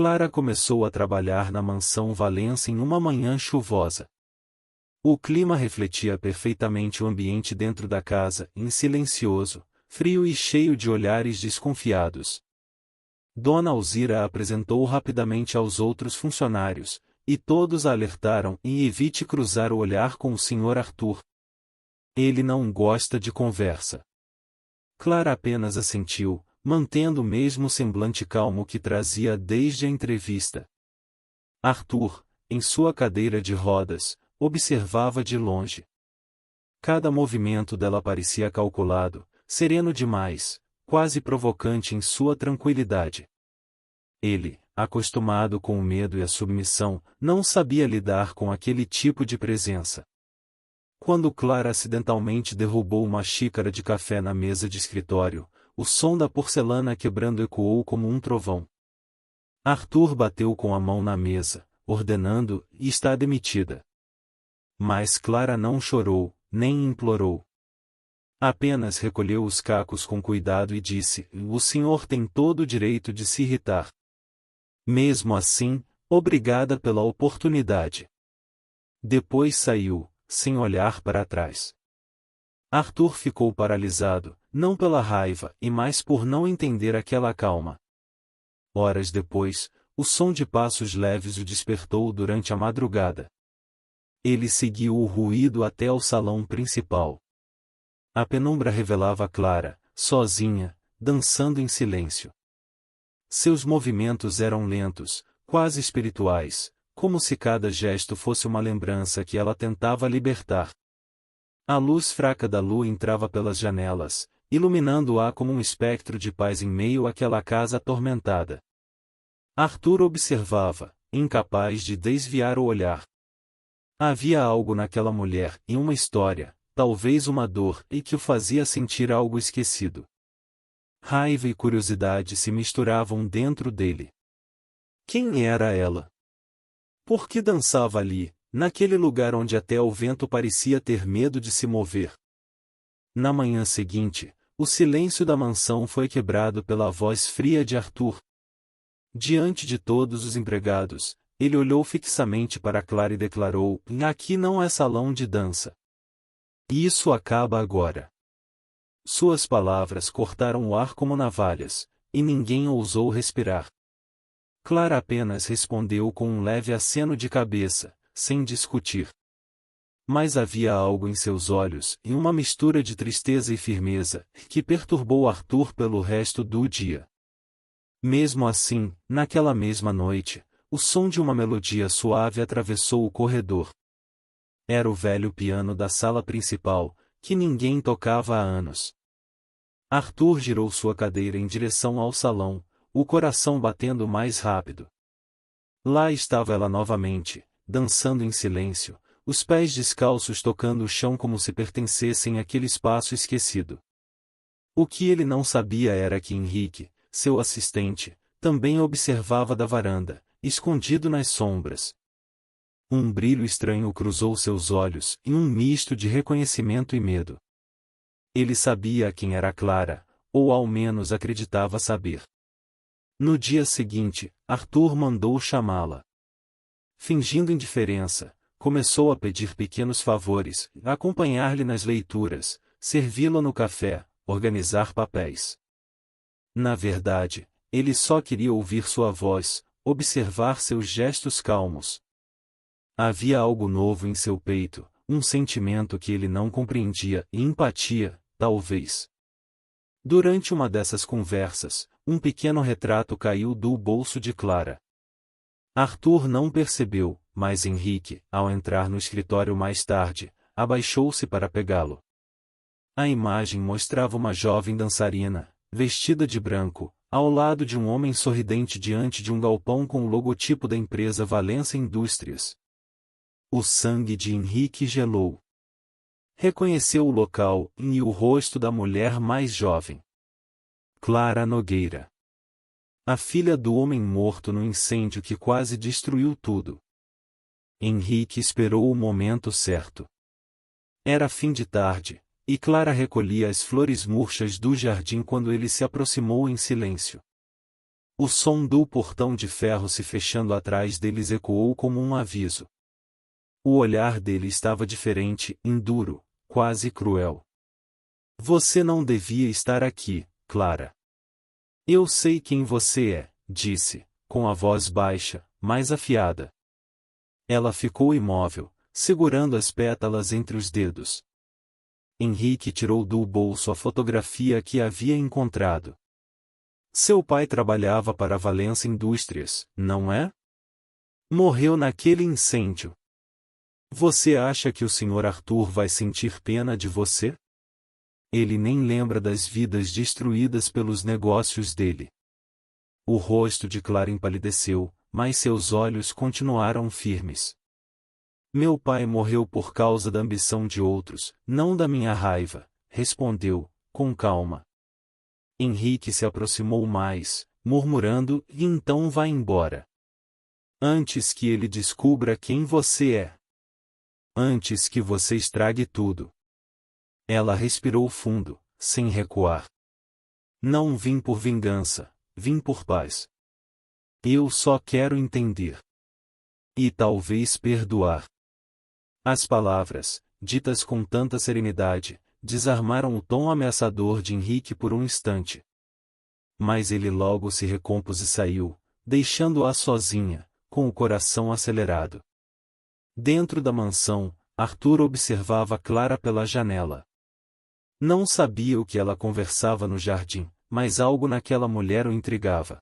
Clara começou a trabalhar na mansão Valença em uma manhã chuvosa. O clima refletia perfeitamente o ambiente dentro da casa, silencioso, frio e cheio de olhares desconfiados. Dona Alzira a apresentou rapidamente aos outros funcionários, e todos a alertaram em evite cruzar o olhar com o Sr. Arthur. Ele não gosta de conversa. Clara apenas assentiu, mantendo o mesmo semblante calmo que trazia desde a entrevista. Arthur, em sua cadeira de rodas, observava de longe. Cada movimento dela parecia calculado, sereno demais, quase provocante em sua tranquilidade. Ele, acostumado com o medo e a submissão, não sabia lidar com aquele tipo de presença. Quando Clara acidentalmente derrubou uma xícara de café na mesa de escritório, o som da porcelana quebrando ecoou como um trovão. Arthur bateu com a mão na mesa, ordenando, e está demitida. Mas Clara não chorou, nem implorou. Apenas recolheu os cacos com cuidado e disse: "O senhor tem todo o direito de se irritar. Mesmo assim, obrigada pela oportunidade." Depois saiu, sem olhar para trás. Arthur ficou paralisado, não pela raiva, e mais por não entender aquela calma. Horas depois, o som de passos leves o despertou durante a madrugada. Ele seguiu o ruído até ao salão principal. A penumbra revelava Clara, sozinha, dançando em silêncio. Seus movimentos eram lentos, quase espirituais, como se cada gesto fosse uma lembrança que ela tentava libertar. A luz fraca da lua entrava pelas janelas, iluminando-a como um espectro de paz em meio àquela casa atormentada. Arthur observava, incapaz de desviar o olhar. Havia algo naquela mulher, e uma história, talvez uma dor, e que o fazia sentir algo esquecido. Raiva e curiosidade se misturavam dentro dele. Quem era ela? Por que dançava ali, naquele lugar onde até o vento parecia ter medo de se mover? Na manhã seguinte, o silêncio da mansão foi quebrado pela voz fria de Arthur. Diante de todos os empregados, ele olhou fixamente para Clara e declarou: "Aqui não é salão de dança. Isso acaba agora." Suas palavras cortaram o ar como navalhas, e ninguém ousou respirar. Clara apenas respondeu com um leve aceno de cabeça, sem discutir. Mas havia algo em seus olhos, e uma mistura de tristeza e firmeza, que perturbou Arthur pelo resto do dia. Mesmo assim, naquela mesma noite, o som de uma melodia suave atravessou o corredor. Era o velho piano da sala principal, que ninguém tocava há anos. Arthur girou sua cadeira em direção ao salão, o coração batendo mais rápido. Lá estava ela novamente, dançando em silêncio, os pés descalços tocando o chão como se pertencessem àquele espaço esquecido. O que ele não sabia era que Henrique, seu assistente, também observava da varanda, escondido nas sombras. Um brilho estranho cruzou seus olhos, em um misto de reconhecimento e medo. Ele sabia quem era Clara, ou ao menos acreditava saber. No dia seguinte, Arthur mandou chamá-la. Fingindo indiferença, começou a pedir pequenos favores, acompanhar-lhe nas leituras, servi-la no café, organizar papéis. Na verdade, ele só queria ouvir sua voz, observar seus gestos calmos. Havia algo novo em seu peito, um sentimento que ele não compreendia, e empatia, talvez. Durante uma dessas conversas, um pequeno retrato caiu do bolso de Clara. Arthur não percebeu, mas Henrique, ao entrar no escritório mais tarde, abaixou-se para pegá-lo. A imagem mostrava uma jovem dançarina, vestida de branco, ao lado de um homem sorridente diante de um galpão com o logotipo da empresa Valença Indústrias. O sangue de Henrique gelou. Reconheceu o local e o rosto da mulher mais jovem. Clara Nogueira. A filha do homem morto no incêndio que quase destruiu tudo. Henrique esperou o momento certo. Era fim de tarde, e Clara recolhia as flores murchas do jardim quando ele se aproximou em silêncio. O som do portão de ferro se fechando atrás deles ecoou como um aviso. O olhar dele estava diferente, induro, quase cruel. Você não devia estar aqui, Clara. Eu sei quem você é, disse, com a voz baixa, mais afiada. Ela ficou imóvel, segurando as pétalas entre os dedos. Henrique tirou do bolso a fotografia que havia encontrado. Seu pai trabalhava para a Valença Indústrias, não é? Morreu naquele incêndio. Você acha que o Sr. Arthur vai sentir pena de você? Ele nem lembra das vidas destruídas pelos negócios dele. O rosto de Clara empalideceu, mas seus olhos continuaram firmes. Meu pai morreu por causa da ambição de outros, não da minha raiva, respondeu, com calma. Henrique se aproximou mais, murmurando, e então vá embora. Antes que ele descubra quem você é. Antes que você estrague tudo. Ela respirou fundo, sem recuar. Não vim por vingança, vim por paz. Eu só quero entender. E talvez perdoar. As palavras, ditas com tanta serenidade, desarmaram o tom ameaçador de Henrique por um instante. Mas ele logo se recompôs e saiu, deixando-a sozinha, com o coração acelerado. Dentro da mansão, Arthur observava Clara pela janela. Não sabia o que ela conversava no jardim, mas algo naquela mulher o intrigava.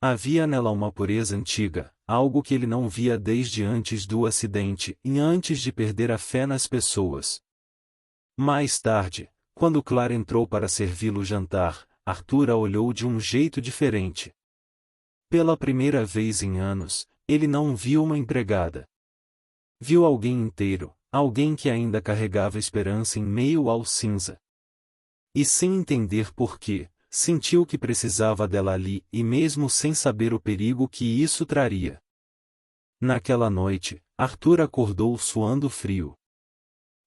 Havia nela uma pureza antiga, algo que ele não via desde antes do acidente e antes de perder a fé nas pessoas. Mais tarde, quando Clara entrou para servi-lo jantar, Arthur a olhou de um jeito diferente. Pela primeira vez em anos, ele não viu uma empregada. Viu alguém inteiro, alguém que ainda carregava esperança em meio ao cinza. E sem entender por quê, sentiu que precisava dela ali e mesmo sem saber o perigo que isso traria. Naquela noite, Arthur acordou suando frio.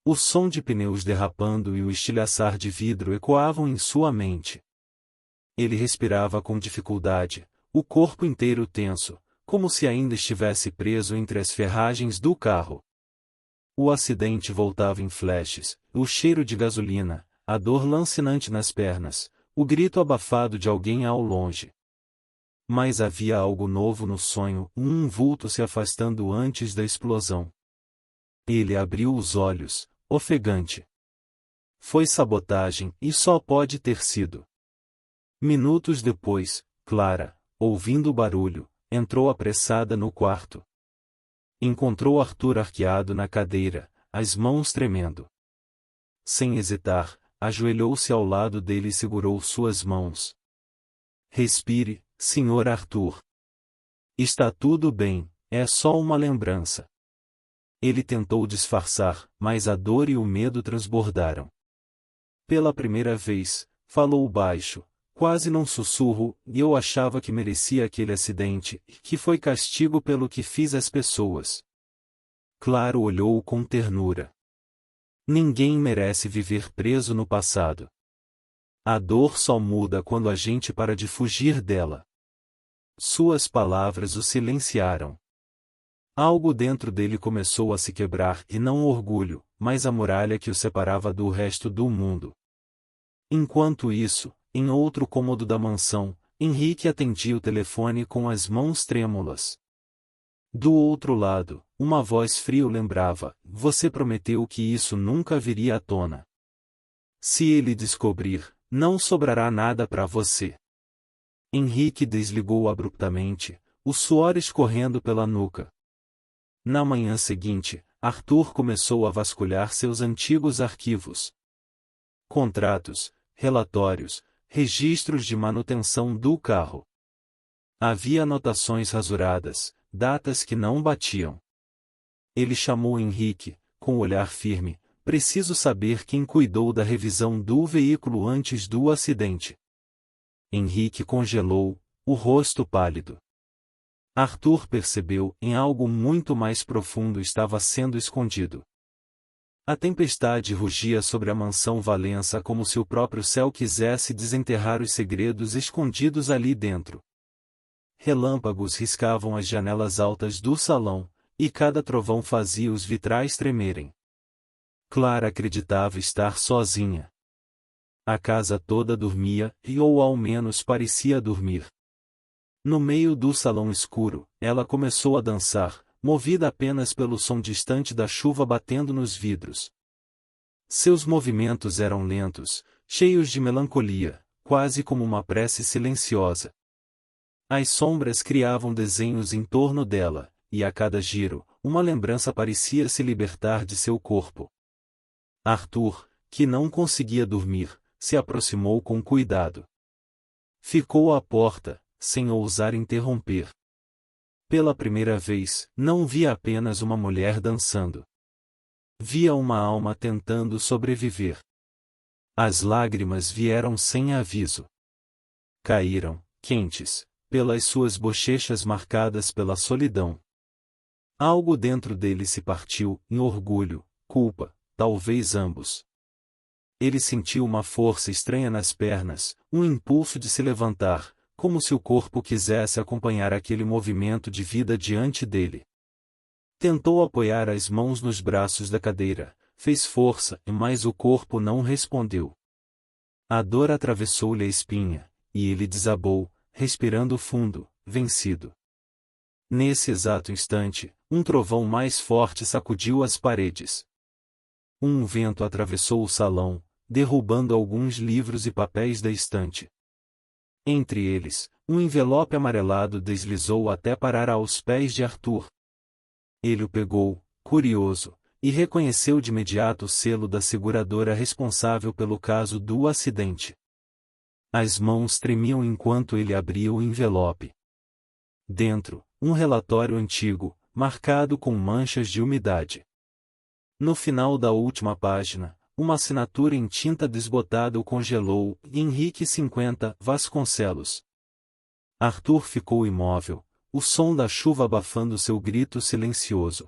O som de pneus derrapando e o estilhaçar de vidro ecoavam em sua mente. Ele respirava com dificuldade, o corpo inteiro tenso, como se ainda estivesse preso entre as ferragens do carro. O acidente voltava em flashes, o cheiro de gasolina, a dor lancinante nas pernas, o grito abafado de alguém ao longe. Mas havia algo novo no sonho, um vulto se afastando antes da explosão. Ele abriu os olhos, ofegante. Foi sabotagem, e só pode ter sido. Minutos depois, Clara, ouvindo o barulho, entrou apressada no quarto. Encontrou Arthur arqueado na cadeira, as mãos tremendo. Sem hesitar, ajoelhou-se ao lado dele e segurou suas mãos. Respire, Sr. Arthur. Está tudo bem, é só uma lembrança. Ele tentou disfarçar, mas a dor e o medo transbordaram. Pela primeira vez, falou baixo, quase num sussurro, e eu achava que merecia aquele acidente, que foi castigo pelo que fiz às pessoas. Claro olhou-o com ternura. Ninguém merece viver preso no passado. A dor só muda quando a gente para de fugir dela. Suas palavras o silenciaram. Algo dentro dele começou a se quebrar e não o orgulho, mas a muralha que o separava do resto do mundo. Enquanto isso, em outro cômodo da mansão, Henrique atendia o telefone com as mãos trêmulas. Do outro lado, uma voz fria o lembrava: você prometeu que isso nunca viria à tona. Se ele descobrir, não sobrará nada para você. Henrique desligou abruptamente, o suor escorrendo pela nuca. Na manhã seguinte, Arthur começou a vasculhar seus antigos arquivos. Contratos, relatórios, registros de manutenção do carro. Havia anotações rasuradas, datas que não batiam. Ele chamou Henrique, com o olhar firme: preciso saber quem cuidou da revisão do veículo antes do acidente. Henrique congelou, o rosto pálido. Arthur percebeu, em algo muito mais profundo estava sendo escondido. A tempestade rugia sobre a mansão Valença como se o próprio céu quisesse desenterrar os segredos escondidos ali dentro. relâmpagos riscavam as janelas altas do salão, e cada trovão fazia os vitrais tremerem. Clara acreditava estar sozinha. A casa toda dormia, ou ao menos parecia dormir. No meio do salão escuro, ela começou a dançar, movida apenas pelo som distante da chuva batendo nos vidros. Seus movimentos eram lentos, cheios de melancolia, quase como uma prece silenciosa. As sombras criavam desenhos em torno dela, e a cada giro, uma lembrança parecia se libertar de seu corpo. Arthur, que não conseguia dormir, se aproximou com cuidado. Ficou à porta, sem ousar interromper. Pela primeira vez, não via apenas uma mulher dançando. Via uma alma tentando sobreviver. As lágrimas vieram sem aviso. Caíram, quentes, pelas suas bochechas marcadas pela solidão. Algo dentro dele se partiu, em orgulho, culpa, talvez ambos. Ele sentiu uma força estranha nas pernas, um impulso de se levantar, como se o corpo quisesse acompanhar aquele movimento de vida diante dele. Tentou apoiar as mãos nos braços da cadeira, fez força, mas o corpo não respondeu. A dor atravessou-lhe a espinha, e ele desabou, respirando fundo, vencido. Nesse exato instante, um trovão mais forte sacudiu as paredes. Um vento atravessou o salão, derrubando alguns livros e papéis da estante. Entre eles, um envelope amarelado deslizou até parar aos pés de Arthur. Ele o pegou, curioso, e reconheceu de imediato o selo da seguradora responsável pelo caso do acidente. As mãos tremiam enquanto ele abria o envelope. Dentro, um relatório antigo, marcado com manchas de umidade. No final da última página, uma assinatura em tinta desbotada o congelou: Henrique 50, Vasconcelos. Arthur ficou imóvel, o som da chuva abafando seu grito silencioso.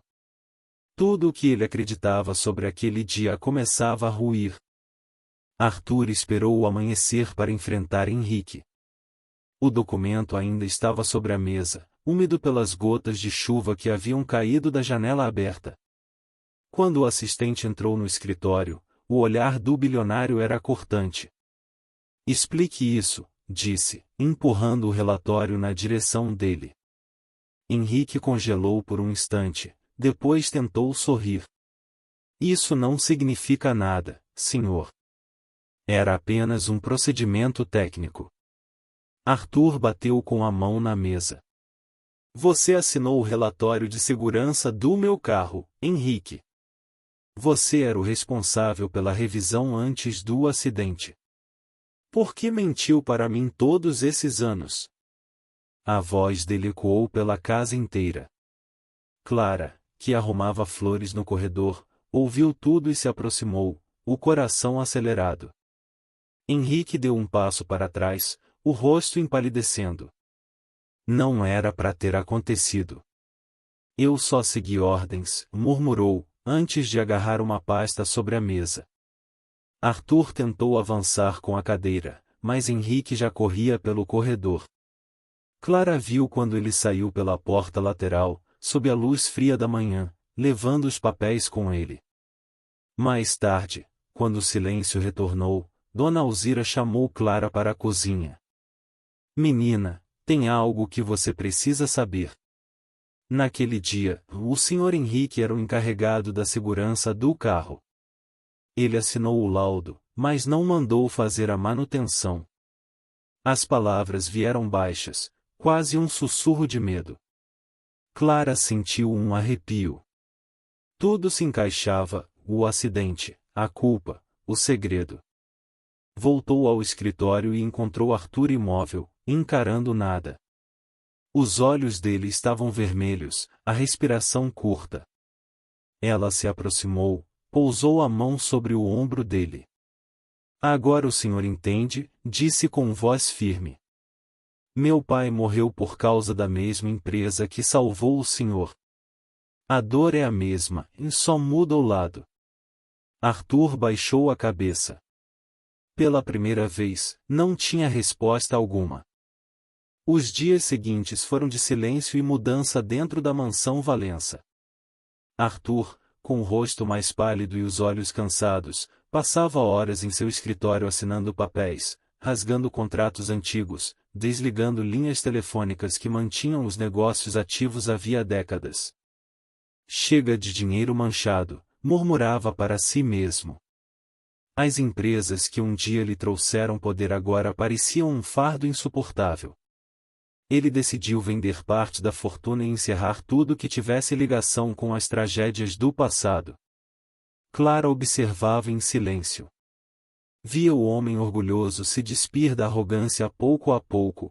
Tudo o que ele acreditava sobre aquele dia começava a ruir. Arthur esperou o amanhecer para enfrentar Henrique. O documento ainda estava sobre a mesa, úmido pelas gotas de chuva que haviam caído da janela aberta. Quando o assistente entrou no escritório, o olhar do bilionário era cortante. Explique isso, disse, empurrando o relatório na direção dele. Henrique congelou por um instante, depois tentou sorrir. Isso não significa nada, senhor. Era apenas um procedimento técnico. Arthur bateu com a mão na mesa. Você assinou o relatório de segurança do meu carro, Henrique. Você era o responsável pela revisão antes do acidente. Por que mentiu para mim todos esses anos? A voz dele ecoou pela casa inteira. Clara, que arrumava flores no corredor, ouviu tudo e se aproximou, o coração acelerado. Henrique deu um passo para trás, o rosto empalidecendo. Não era para ter acontecido. Eu só segui ordens, murmurou, antes de agarrar uma pasta sobre a mesa. Arthur tentou avançar com a cadeira, mas Henrique já corria pelo corredor. Clara viu quando ele saiu pela porta lateral, sob a luz fria da manhã, levando os papéis com ele. Mais tarde, quando o silêncio retornou, Dona Alzira chamou Clara para a cozinha. Menina, tem algo que você precisa saber. Naquele dia, o Sr. Henrique era o encarregado da segurança do carro. Ele assinou o laudo, mas não mandou fazer a manutenção. As palavras vieram baixas, quase um sussurro de medo. Clara sentiu um arrepio. Tudo se encaixava, o acidente, a culpa, o segredo. Voltou ao escritório e encontrou Arthur imóvel, encarando nada. Os olhos dele estavam vermelhos, a respiração curta. Ela se aproximou, pousou a mão sobre o ombro dele. Agora o senhor entende, disse com voz firme. Meu pai morreu por causa da mesma empresa que salvou o senhor. A dor é a mesma, e só muda o lado. Arthur baixou a cabeça. Pela primeira vez, não tinha resposta alguma. Os dias seguintes foram de silêncio e mudança dentro da mansão Valença. Arthur, com o rosto mais pálido e os olhos cansados, passava horas em seu escritório assinando papéis, rasgando contratos antigos, desligando linhas telefônicas que mantinham os negócios ativos havia décadas. Chega de dinheiro manchado, murmurava para si mesmo. As empresas que um dia lhe trouxeram poder agora pareciam um fardo insuportável. Ele decidiu vender parte da fortuna e encerrar tudo que tivesse ligação com as tragédias do passado. Clara observava em silêncio. Via o homem orgulhoso se despir da arrogância pouco a pouco.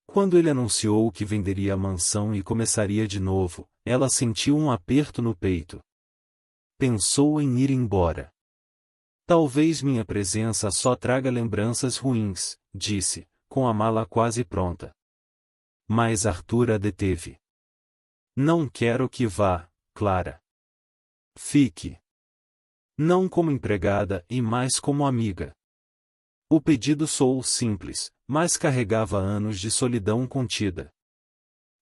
Quando ele anunciou que venderia a mansão e começaria de novo, ela sentiu um aperto no peito. Pensou em ir embora. Talvez minha presença só traga lembranças ruins, disse, com a mala quase pronta. Mas Arthur a deteve. Não quero que vá, Clara. Fique. Não como empregada e mais como amiga. O pedido soou simples, mas carregava anos de solidão contida.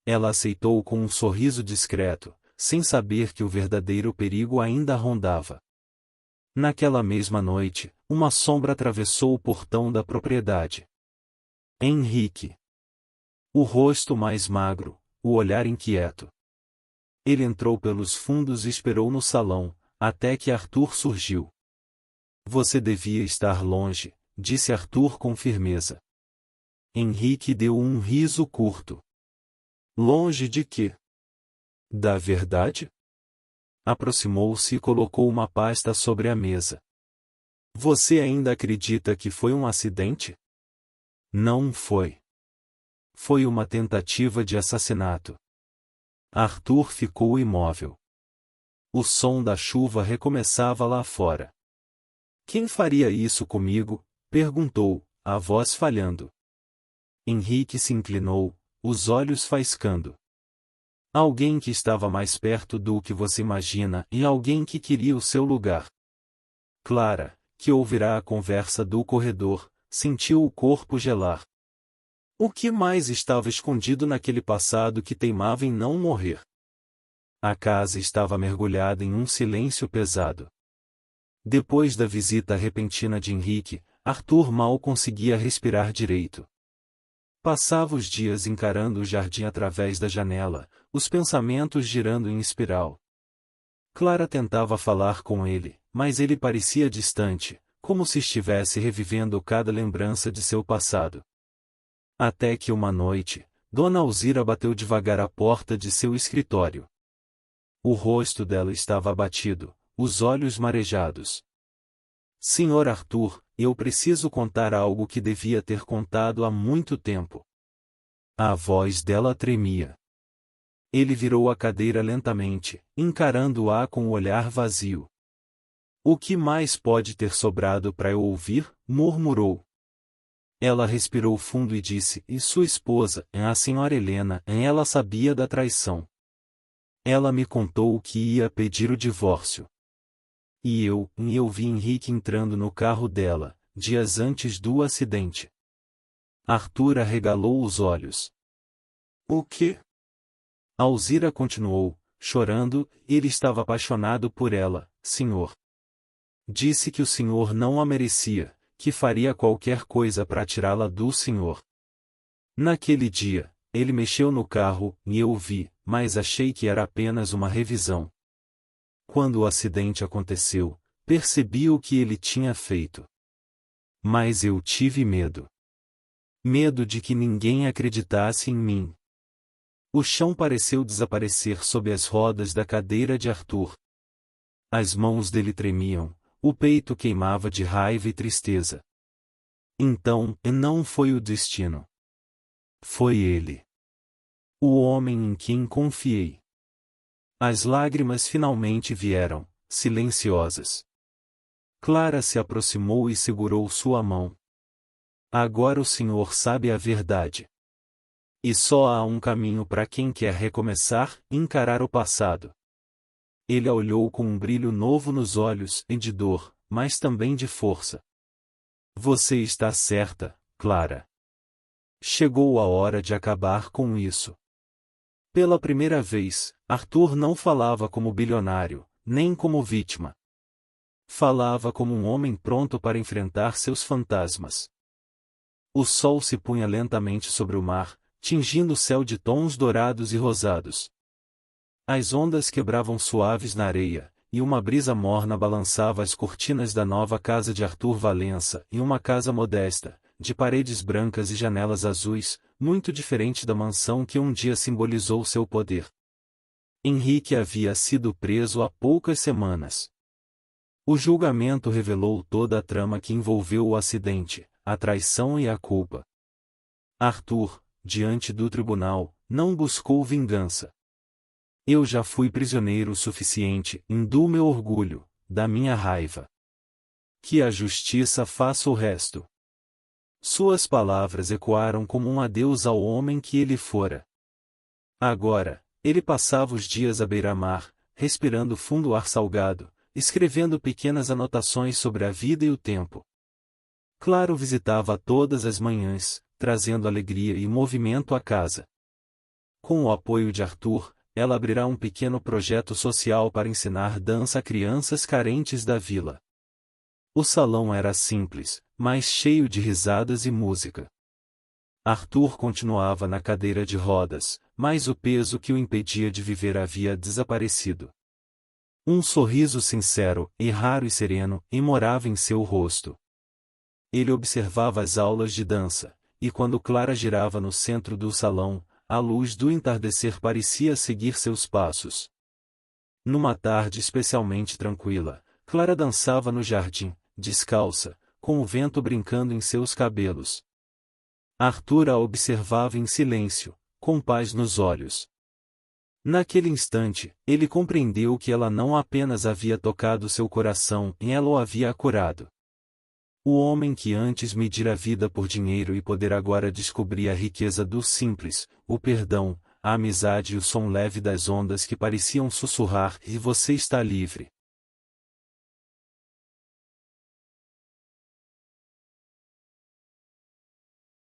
Ela aceitou com um sorriso discreto, sem saber que o verdadeiro perigo ainda rondava. Naquela mesma noite, uma sombra atravessou o portão da propriedade. Henrique. O rosto mais magro, o olhar inquieto. Ele entrou pelos fundos e esperou no salão, até que Arthur surgiu. Você devia estar longe, disse Arthur com firmeza. Henrique deu um riso curto. Longe de quê? Da verdade? Aproximou-se e colocou uma pasta sobre a mesa. Você ainda acredita que foi um acidente? Não foi. Foi uma tentativa de assassinato. Arthur ficou imóvel. O som da chuva recomeçava lá fora. Quem faria isso comigo? Perguntou, a voz falhando. Henrique se inclinou, os olhos faiscando. Alguém que estava mais perto do que você imagina e alguém que queria o seu lugar. Clara, que ouvirá a conversa do corredor, sentiu o corpo gelar. O que mais estava escondido naquele passado que teimava em não morrer? A casa estava mergulhada em um silêncio pesado. Depois da visita repentina de Henrique, Arthur mal conseguia respirar direito. Passava os dias encarando o jardim através da janela, os pensamentos girando em espiral. Clara tentava falar com ele, mas ele parecia distante, como se estivesse revivendo cada lembrança de seu passado. Até que uma noite, Dona Alzira bateu devagar à porta de seu escritório. O rosto dela estava abatido, os olhos marejados. Senhor Arthur, eu preciso contar algo que devia ter contado há muito tempo. A voz dela tremia. Ele virou a cadeira lentamente, encarando-a com o olhar vazio. O que mais pode ter sobrado para eu ouvir? Murmurou. Ela respirou fundo e disse, e sua esposa, a senhora Helena, ela sabia da traição. Ela me contou que ia pedir o divórcio. E eu vi Henrique entrando no carro dela, dias antes do acidente. Arthur arregalou os olhos. O quê? Alzira continuou, chorando, ele estava apaixonado por ela, senhor. Disse que o senhor não a merecia, que faria qualquer coisa para tirá-la do senhor. Naquele dia, ele mexeu no carro, e eu o vi, mas achei que era apenas uma revisão. Quando o acidente aconteceu, percebi o que ele tinha feito. Mas eu tive medo. Medo de que ninguém acreditasse em mim. O chão pareceu desaparecer sob as rodas da cadeira de Arthur. As mãos dele tremiam, o peito queimava de raiva e tristeza. Então, não foi o destino. Foi ele. O homem em quem confiei. As lágrimas finalmente vieram, silenciosas. Clara se aproximou e segurou sua mão. Agora o senhor sabe a verdade. E só há um caminho para quem quer recomeçar, encarar o passado. Ele a olhou com um brilho novo nos olhos, e de dor, mas também de força. Você está certa, Clara. Chegou a hora de acabar com isso. Pela primeira vez, Arthur não falava como bilionário, nem como vítima. Falava como um homem pronto para enfrentar seus fantasmas. O sol se punha lentamente sobre o mar, tingindo o céu de tons dourados e rosados. As ondas quebravam suaves na areia, e uma brisa morna balançava as cortinas da nova casa de Arthur Valença, em uma casa modesta, de paredes brancas e janelas azuis, muito diferente da mansão que um dia simbolizou seu poder. Henrique havia sido preso há poucas semanas. O julgamento revelou toda a trama que envolveu o acidente, a traição e a culpa. Arthur, diante do tribunal, não buscou vingança. Eu já fui prisioneiro o suficiente, indo meu orgulho, da minha raiva. Que a justiça faça o resto. Suas palavras ecoaram como um adeus ao homem que ele fora. Agora, ele passava os dias à beira-mar, respirando fundo ar salgado, escrevendo pequenas anotações sobre a vida e o tempo. Claro visitava todas as manhãs, trazendo alegria e movimento à casa. Com o apoio de Arthur, ela abrirá um pequeno projeto social para ensinar dança a crianças carentes da vila. O salão era simples, mas cheio de risadas e música. Arthur continuava na cadeira de rodas, mas o peso que o impedia de viver havia desaparecido. Um sorriso sincero, e raro e sereno, morava em seu rosto. Ele observava as aulas de dança, e quando Clara girava no centro do salão, a luz do entardecer parecia seguir seus passos. Numa tarde especialmente tranquila, Clara dançava no jardim, descalça, com o vento brincando em seus cabelos. Arthur a observava em silêncio, com paz nos olhos. Naquele instante, ele compreendeu que ela não apenas havia tocado seu coração, ela o havia curado. O homem que antes medira a vida por dinheiro e poder agora descobria a riqueza do simples, o perdão, a amizade e o som leve das ondas que pareciam sussurrar: "E você está livre."